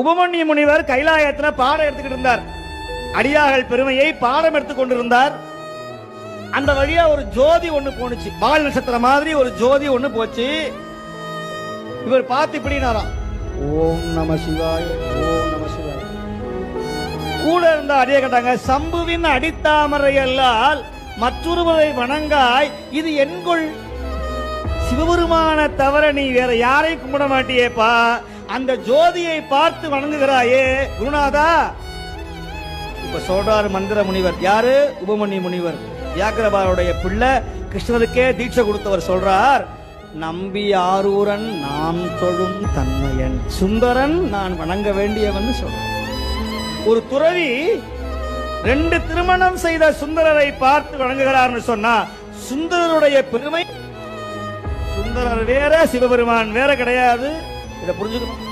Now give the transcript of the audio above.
உபமன்யு முனிவர் கைலாயத்துல பாடம் எடுத்துக்கிட்டு இருந்தார். அடியார்கள் பெருமையை பாடம் எடுத்துக் கொண்டிருந்தார். அந்த வழியா ஒரு ஜோதி ஒண்ணு போனுச்சு, பால் நட்சத்திரம் மாதிரி ஒரு ஜோதி ஒண்ணு போச்சு. இவர் பார்த்து இப்படினாராம், ஓம் நம சிவாய, ஓம் நம சிவாய. கூட இருந்த அடிய கேட்டாங்க, சம்புவின் அடித்தாமரை அல்லால் மற்றொருவரை வணங்காய், இது என்கொள் சிவபெருமான தவிர நீ வேற யாரையும் கும்பிட மாட்டியேப்பா, அந்த ஜோதியை பார்த்து வணங்குகிறாயே குருநாதா. இப்ப சொல்றாரு மந்திர முனிவர். யாரு? உபமன்யு முனிவர், வியாக்கிரபாருடைய பிள்ளை, கிருஷ்ணருக்கே தீட்சை கொடுத்தவர். சொல்றார், நம்பி ஆரூரன் நாம் தொழும் தன்மையன் சுந்தரன் நான் வணங்க வேண்டியவன் சொல்றார். ஒரு துறவி 2 திருமணம் செய்த சுந்தரரை பார்த்து வணங்குகிறார் சொன்னா, சுந்தரருடைய பெருமை, சுந்தரர் வேற சிவபெருமான் வேற கிடையாது. இதை புரிஞ்சுக்கணும்.